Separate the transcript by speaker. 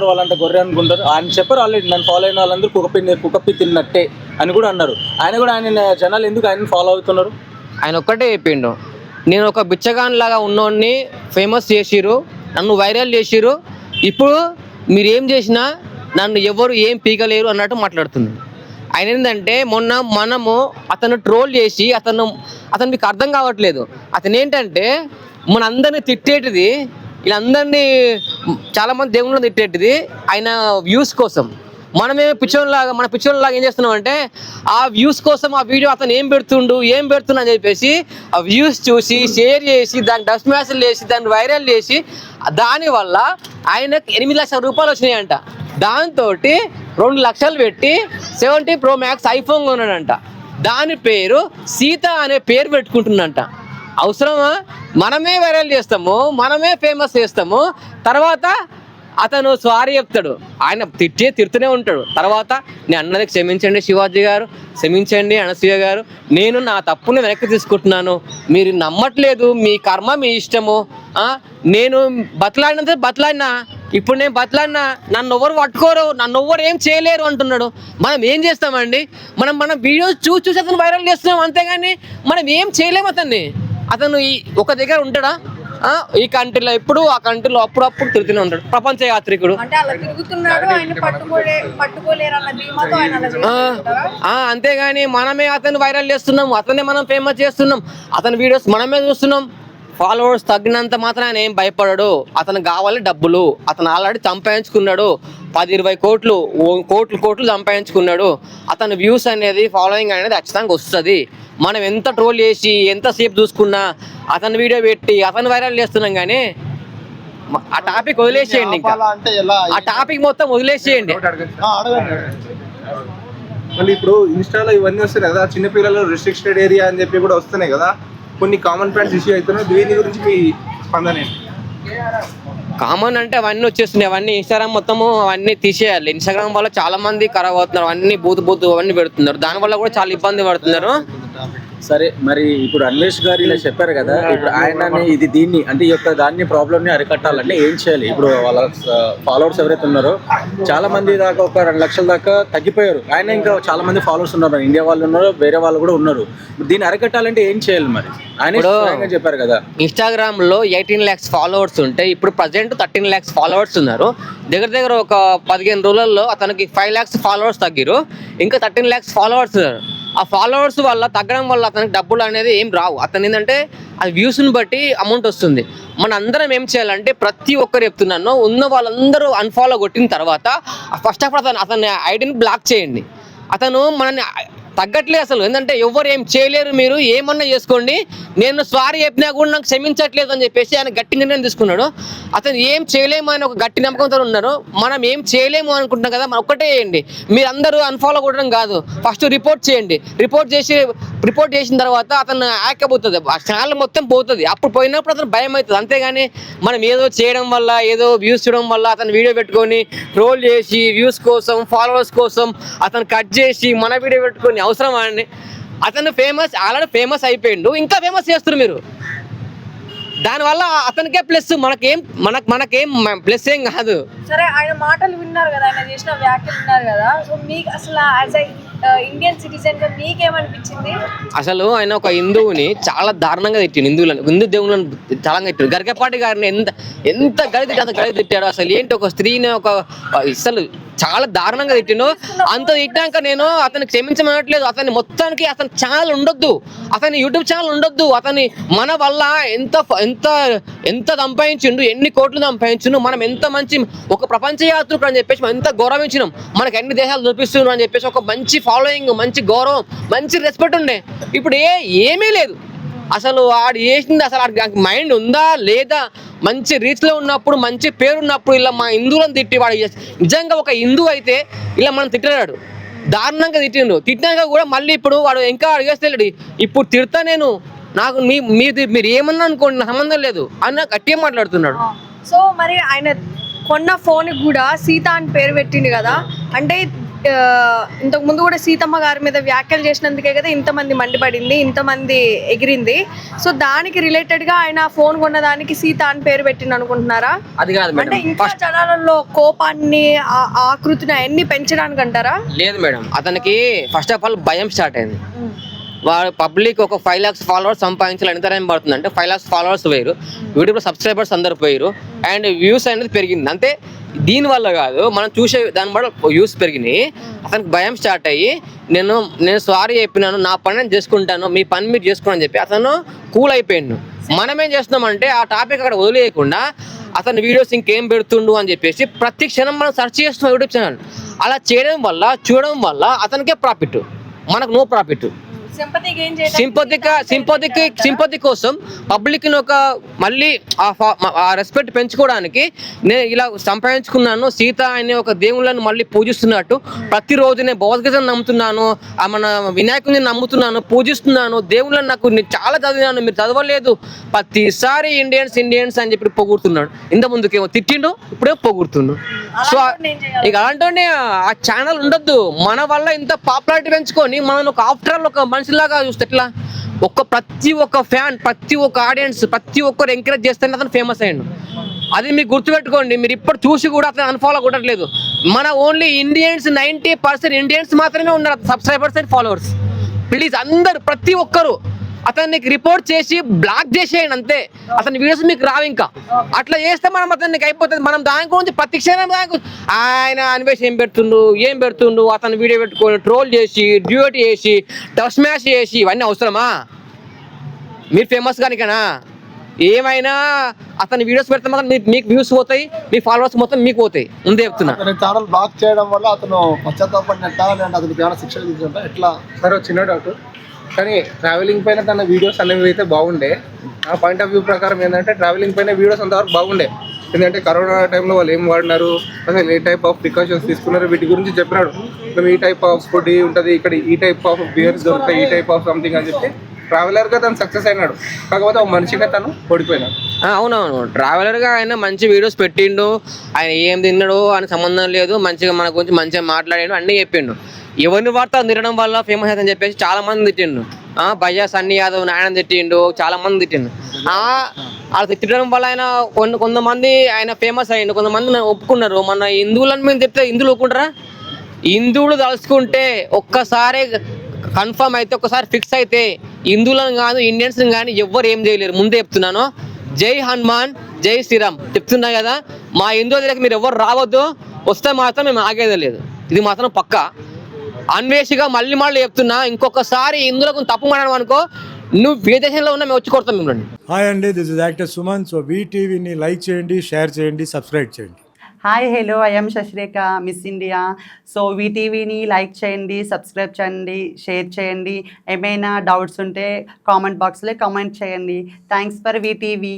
Speaker 1: వాళ్ళంటే గొర్రె అనుకుంటారు. ఆయన చెప్పారు ఆల్రెడీ, నన్ను ఫాలో అయిన వాళ్ళందరూ కుక్కప్పి తిన్నట్టే అని కూడా అన్నారు. ఆయన జనాలు ఎందుకు ఆయన ఫాలో అవుతున్నారు?
Speaker 2: ఆయన ఒక్కటే చెప్పిండు, నేను ఒక బిచ్చగాన్ లాగా ఉన్నోడిని ఫేమస్ చేసిరు, నన్ను వైరల్ చేసిరు, ఇప్పుడు మీరు ఏం చేసినా నన్ను ఎవరు ఏం పీకలేరు అన్నట్టు మాట్లాడుతుంది. ఆయన ఏంటంటే మనము అతను ట్రోల్ చేసి అతను మీకు అర్థం కావట్లేదు. అతను ఏంటంటే మనందరినీ తిట్టేటిది, వీళ్ళందరినీ చాలామంది దేవుళ్ళని తిట్టేటిది ఆయన వ్యూస్ కోసం. మనమే మన పిచ్చోళ్ళలాగా ఏం చేస్తున్నాం అంటే ఆ వ్యూస్ కోసం ఆ వీడియో అతను ఏం పెడుతుండు అని చెప్పేసి ఆ వ్యూస్ చూసి షేర్ చేసి దాన్ని డస్ట్ మ్యాచ్లు వేసి దాన్ని వైరల్ చేసి దానివల్ల ఆయనకు 8 లక్షల రూపాయలు వచ్చినాయంట. దాంతో 2 లక్షలు పెట్టి 70 Pro Max ఐఫోన్ కొన్నాడంట. దాని పేరు సీత అనే పేరు పెట్టుకుంటుందంట. అవసరమా? మనమే వైరల్ చేస్తాము, మనమే ఫేమస్ చేస్తాము, తర్వాత అతను సారీ చెప్తాడు. ఆయన తిడుతూనే ఉంటాడు. తర్వాత నేను అన్నది క్షమించండి శివాజీ గారు, క్షమించండి అనసూయ గారు, నేను నా తప్పుని వెనక్కి తీసుకుంటున్నాను, మీరు నమ్మట్లేదు, మీ కర్మ మీ ఇష్టము, నేను బతలాడినా ఇప్పుడు నేను బతలాడినా నన్ను ఎవరు పట్టుకోరు, నన్ను ఎవరు ఏం చేయలేరు అంటున్నాడు. మనం ఏం చేస్తామండి? మన వీడియోస్ చూసి అతను వైరల్ చేస్తున్నాం, అంతేగాని మనం ఏం చేయలేము. అతను ఒక దగ్గర ఉంటాడా? ఈ కంట్రీలో ఇప్పుడు, ఆ కంట్రీలో అప్పుడప్పుడు తిరుగుతూనే ఉంటాడు. ప్రపంచ యాత్రికుడు. అంతేగాని మనమే అతను వైరల్ చేస్తున్నాం, అతనే మనం ఫేమస్ చేస్తున్నాం, అతని వీడియోస్ మనమే చూస్తున్నాం. ఫాలోవర్స్ తగ్గినంత మాత్రం ఆయన ఏం భయపడడు. అతను కావాలి డబ్బులు, అతను ఆల్రెడీ సంపాదించుకున్నాడు, 10-20 కోట్లు సంపాదించుకున్నాడు. అతని వ్యూస్ అనేది, ఫాలోయింగ్ అనేది ఖచ్చితంగా వస్తుంది. మనం ఎంత ట్రోల్ చేసి ఎంతసేపు చూసుకున్నా అతని వీడియో పెట్టి అతను వైరల్ చేస్తున్నాం, కానీ ఆ టాపిక్ వదిలేసేయండి. ఇంకా ఆ టాపిక్ మొత్తం వదిలేసేయండి.
Speaker 3: మళ్ళీ ఇప్పుడు ఇన్స్టాలో ఇవన్నీ వస్తున్నాయి కదా, చిన్నపిల్లలు రిస్ట్రిక్టెడ్ ఏరియా అని చెప్పి కూడా వస్తున్నాయి కదా, కొన్ని కామన్ పాయింట్స్ ఇష్యూ అవుతున్నాయి. దీని గురించి మీ స్పందన ఏంటి?
Speaker 2: కామన్ అంటే అవన్నీ వచ్చేస్తున్నాయి, అవన్నీ ఇన్స్టాగ్రామ్ మొత్తము అవన్నీ తీసేయాలి. ఇన్స్టాగ్రామ్ వల్ల చాలా మంది ఖరాబ్ అవుతున్నారు, అన్ని బూతు అవన్నీ పెడుతున్నారు, దానివల్ల కూడా చాలా ఇబ్బంది పడుతున్నారు.
Speaker 1: సరే, మరి ఇప్పుడు అన్వేష్ గారు ఇలా చెప్పారు కదా, ఇప్పుడు ఆయనని దీన్ని అంటే ఈ యొక్క దాన్ని ప్రాబ్లమ్ని అరికట్టాలంటే ఏం చేయాలి? ఇప్పుడు వాళ్ళ ఫాలోవర్స్ ఎవరైతే ఉన్నారో చాలా మంది దాకా ఒక 2 లక్షల దాకా తగ్గిపోయారు. ఆయన ఇంకా చాలా మంది ఫాలోవర్స్ ఉన్నారు, ఇండియా వాళ్ళు ఉన్నారు, వేరే వాళ్ళు కూడా ఉన్నారు. దీన్ని అరికట్టాలంటే ఏం చేయాలి మరి? ఆయన చెప్పారు కదా,
Speaker 2: ఇన్స్టాగ్రామ్ లో 18 lakhs ఫాలోవర్స్ ఉంటే ఇప్పుడు ప్రజెంట్ 13 lakhs ఫాలోవర్స్ ఉన్నారు. దగ్గర ఒక 15 రోజులలో అతనికి 5 lakhs ఫాలోవర్స్ తగ్గిరు, ఇంకా 13 lakhs ఫాలోవర్స్ ఉన్నారు. ఆ ఫాలోవర్స్ వల్ల తగ్గడం వల్ల అతనికి డబ్బులు అనేది ఏం రావు. అతను ఏంటంటే అది వ్యూస్ని బట్టి అమౌంట్ వస్తుంది. మన అందరం ఏం చేయాలంటే, ప్రతి ఒక్కరు చెప్తున్నాను, ఉన్న వాళ్ళందరూ అన్ఫాలో కొట్టిన తర్వాత ఫస్ట్ ఆఫ్ ఆల్ అతని ఐడిని బ్లాక్ చేయండి. అతను మనల్ని తగ్గట్లేదు అసలు. ఏంటంటే ఎవరు ఏం చేయలేరు, మీరు ఏమన్నా చేసుకోండి, నేను సారీ చెప్పినా కూడా నాకు క్షమించట్లేదు అని చెప్పేసి ఆయన గట్టి నిర్ణయం తీసుకున్నాడు. అతను ఏం చేయలేము అని ఒక గట్టి నమ్మకంతో ఉన్నారు. మనం ఏం చేయలేము అనుకుంటున్నాం కదా, మనం ఒక్కటే చేయండి, మీరందరూ అన్ఫాలో కొట్టడం కాదు, ఫస్ట్ రిపోర్ట్ చేయండి. రిపోర్ట్ చేసిన తర్వాత అతను ఆకపోతుంది, ఆ ఛానల్ మొత్తం పోతుంది. అప్పుడు పోయినప్పుడు అతను భయం అవుతుంది. అంతేగాని మనం ఏదో చేయడం వల్ల, ఏదో వ్యూస్ చేయడం వల్ల అతను వీడియో పెట్టుకొని ట్రోల్ చేసి వ్యూస్ కోసం, ఫాలోవర్స్ కోసం అతను కట్ చేసి మన వీడియో పెట్టుకొని అవసరమా అండి? అతను ఆల్రెడీ ఫేమస్ అయిపోయిండు, ఇంకా ఫేమస్ చేస్తున్నారు మీరు. దానివల్ల అతనికే ప్లస్, మనకేం ప్లస్ ఏం కాదు.
Speaker 4: సరే, ఆయన మాటలు విన్నారు కదా, ఆయన చేసిన వ్యాఖ్యలు విన్నారు కదా, సో మీకు అసలు యాజ్ ఇండియన్ సిటిజన్ గా మీకేమనిపించింది?
Speaker 2: అసలు ఆయన ఒక హిందువుని చాలా దారుణంగా తిట్టాడు, హిందూ దేవుళ్ళని చాలా తిట్టాడు. గరికపాటి గారిని ఎంత గడి తిట్టాడు. అసలు ఏంటి, ఒక స్త్రీని అసలు చాలా దారుణంగా తిట్టిను. అంత తిట్టాక నేను అతను క్షమించమనట్లేదు. అతని మొత్తానికి అతని ఛానల్ ఉండొద్దు, అతని యూట్యూబ్ ఛానల్ ఉండొద్దు. అతని మన వల్ల ఎంత సంపాదించిండు, ఎన్ని కోట్లు సంపాదించిండు, మనం ఎంత మంచి ఒక ప్రపంచ యాత్రికుడు అని చెప్పేసి మనం ఎంత గౌరవించినాం, మనకు ఎన్ని దేశాలు చూపిస్తున్నాం అని చెప్పేసి ఒక మంచి ఫాలోయింగ్, మంచి గౌరవం, మంచి రెస్పెక్ట్ ఉండే. ఇప్పుడు ఏమీ లేదు. అసలు వాడు చేసింది, అసలు వాడికి మైండ్ ఉందా లేదా? మంచి రీతిలో ఉన్నప్పుడు, మంచి పేరు ఉన్నప్పుడు ఇలా మా హిందువులను తిట్టి, వాడు నిజంగా ఒక హిందూ అయితే ఇలా మనం తిట్టలేడు. దారుణంగా తిట్టినాక కూడా మళ్ళీ ఇప్పుడు వాడు ఇంకా అడిగేస్తలేడు. ఇప్పుడు తిడతా నేను, నాకు మీరు ఏమన్నా అనుకోండి, నాకు సంబంధం లేదు అన్న గట్టిగా మాట్లాడుతున్నాడు.
Speaker 4: సో మరి ఆయన కొన్న ఫోన్ కూడా సీత అని పేరు పెట్టిండు కదా, అంటే ఇంతకు ముందు కూడా సీతమ్మ గారి మీద వ్యాఖ్యలు చేసినందుకే కదా ఇంతమంది మండిపడింది, ఇంతమంది ఎగిరింది. సో దానికి రిలేటెడ్ గా ఆయన ఫోన్ కొన్నదానికి సీత అని పేరు పెట్టింది అనుకుంటున్నారా?
Speaker 2: అది కాదు
Speaker 4: అంటే
Speaker 2: మేడం,
Speaker 4: ఇంకా జనాలలో కోపాన్ని ఆకృతిని అవన్నీ పెంచడానికి అంటారా?
Speaker 2: లేదు మేడం, అతనికి ఫస్ట్ ఆఫ్ ఆల్ భయం స్టార్ట్ అయింది. వాడు పబ్లిక్ ఒక 5 lakhs ఫాలోవర్స్ సంపాదించాలి ఎంత టైం పడుతుంది అంటే 5 lakhs ఫాలోవర్స్ పోయారు, యూట్యూబ్లో సబ్స్క్రైబర్స్ అందరు పోయారు, అండ్ వ్యూస్ అనేది పెరిగింది. అంతే, దీనివల్ల కాదు, మనం చూసే దాని వల్ల వ్యూస్ పెరిగినాయి. అతనికి భయం స్టార్ట్ అయ్యి నేను సారీ చెప్పినాను, నా పని నేను చేసుకుంటాను, మీ పని మీరు చేసుకోండి అని చెప్పి అతను కూల్ అయిపోయిండు. మనం ఏం చేస్తున్నామంటే ఆ టాపిక్ అక్కడ వదిలేయకుండా అతని వీడియోస్ ఇంకేం పెడుతుండు అని చెప్పేసి ప్రతి క్షణం మనం సెర్చ్ చేస్తున్నాం యూట్యూబ్ ఛానల్. అలా చేయడం వల్ల చూడడం వల్ల అతనికే ప్రాఫిట్, మనకు నో ప్రాఫిట్. సింపతి కోసం పబ్లిక్ ఒక మళ్ళీ ఆ రెస్పెక్ట్ పెంచుకోవడానికి నేను ఇలా సంపాదించుకున్నాను. సీత అనే ఒక దేవుళ్ళని మళ్ళీ పూజిస్తున్నట్టు ప్రతిరోజు నేను భగవద్గీతను నమ్ముతున్నాను, మన వినాయకుడిని నమ్ముతున్నాను, పూజిస్తున్నాను, దేవుళ్ళని నాకు చాలా చదివినాను, మీరు చదవలేదు, ప్రతిసారి ఇండియన్స్ అని చెప్పి పొగుడుతున్నాడు. ఇంత ముందుకేమో తిట్టిండు, ఇప్పుడే పొగుడుతుండు. సో ఇక అలాంటి ఆ ఛానల్ ఉండొద్దు. మన వల్ల ఇంత పాపులారిటీ పెంచుకొని మనం ఒక ఆఫ్టర్ ఆల్ ఒక మనిషిలాగా చూస్తే ఎట్లా, ప్రతి ఒక్క ఫ్యాన్, ప్రతి ఒక్క ఆడియన్స్, ప్రతి ఒక్కరు ఎంకరేజ్ చేస్తేనే అతను ఫేమస్ అయ్యాడు. అది మీరు గుర్తుపెట్టుకోండి. మీరు ఇప్పుడు చూసి కూడా అతను అన్ఫాలో కొట్టట్లేదు. మన ఓన్లీ ఇండియన్స్ 90% ఇండియన్స్ మాత్రమే ఉన్నారు సబ్స్క్రైబర్స్ అండ్ ఫాలోవర్స్. ప్లీజ్ అందరు ప్రతి ఒక్కరు అతన్ని రిపోర్ట్ చేసి బ్లాక్ చేసేయండి అంతే. అతని వీడియోస్ మీకు రావు. ఇంకా అట్లా చేస్తే మనం అతనికి అయిపోతుంది. మనం దాని గురించి ప్రతి క్షణం ఆయన అన్వేషణ ఏం పెడుతుండు అతను వీడియో పెట్టుకొని ట్రోల్ చేసి, డ్యూట్ చేసి, టఫ్ స్మాష్ చేసి, ఇవన్నీ అవసరమా? మీరు ఫేమస్ కానికనా? ఏమైనా అతని వీడియోస్ పెడితే మాత్రం మీకు వ్యూస్ పోతాయి, మీ ఫాలోవర్స్ మొత్తం మీకు పోతాయి. ముందే చెప్తున్నా.
Speaker 5: ఛానల్ బ్లాక్ చేయడం వల్ల అతను పశ్చాత్తాపడినట్ట, లేదంటే అతనికి ఏమైనా శిక్ష విధించా ఎట్లా?
Speaker 3: సరే, చిన్న డౌట్. కానీ ట్రావెలింగ్ పైన తన వీడియోస్ అనేవి అయితే బాగుండే. ఆ పాయింట్ ఆఫ్ వ్యూ ప్రకారం ఏంటంటే ట్రావెలింగ్ పైన వీడియోస్ అంతవరకు బాగుండే. ఎందుకంటే కరోనా టైంలో వాళ్ళు ఏం వాడినారు, అసలు ఏ టైప్ ఆఫ్ ప్రికాషన్స్ తీసుకున్నారు, వీటి గురించి చెప్పినాడు. మేము ఈ టైప్ ఆఫ్ ఫుడ్ ఉంటుంది, ఇక్కడ ఈ టైప్ ఆఫ్ బియర్స్ దొరుకుతాయి, ఈ టైప్ ఆఫ్ సంథింగ్ అని చెప్పి ట్రావెలర్గా తను సక్సెస్ అయినాడు. కాకపోతే ఒక మనిషిగా తను ఓడిపోయినాడు.
Speaker 2: అవునవును, ట్రావెలర్గా ఆయన మంచి వీడియోస్ పెట్టిండు, ఆయన ఏం తిన్నాడు అని సంబంధం లేదు, మంచిగా మన గురించి మంచిగా మాట్లాడాడు, అన్నీ చెప్పిండు. ఎవరిని వార్త తినడం వల్ల ఫేమస్ అవుతుందని చెప్పేసి చాలా మంది తిట్టిండు. భయ్యా సన్నీ యాదవ్ నాయన తిట్టిండు, చాలా మంది తిట్టిండు. అలా తిట్టడం వల్ల ఆయన కొంతమంది ఆయన ఫేమస్ అయ్యిండు, కొంతమంది ఒప్పుకున్నారు. మన హిందువులను మేము తిట్టే హిందువులు ఒప్పుకుంటారా? హిందువులు తలుచుకుంటే ఒక్కసారి కన్ఫర్మ్ అయితే, ఒక్కసారి ఫిక్స్ అయితే హిందువులను కాదు ఇండియన్స్ కానీ ఎవ్వరు ఏం చేయలేరు. ముందే చెప్తున్నాను. జై హనుమాన్, జై శ్రీరామ్ చెప్తున్నా కదా. మా హిందువుల దగ్గరికి మీరు ఎవరు రావద్దు, వస్తే మాత్రం మేము ఆగేదే లేదు. ఇది మాత్రం పక్కా. అన్వేషిగా మళ్ళీ చెప్తున్నా, ఇంకొకసారి ఇందులో తప్పు మాట్లాడడం అనుకో, నువ్వు విదేశంలో ఉన్నా మేము వచ్చి కొడతాం మిమ్మల్ని.
Speaker 6: హాయ్ అండి, this is actor Suman. So వీటీవీని లైక్ చేయండి, షేర్ చేయండి, సబ్స్క్రైబ్ చేయండి.
Speaker 7: Hi hello, I'm Shashirekha, miss India. So వీటీవీని లైక్ చేయండి, సబ్స్క్రైబ్ చేయండి, షేర్ చేయండి. ఏమైనా డౌట్స్ ఉంటే కామెంట్ బాక్స్లో కామెంట్ చేయండి. Thanks for VTV.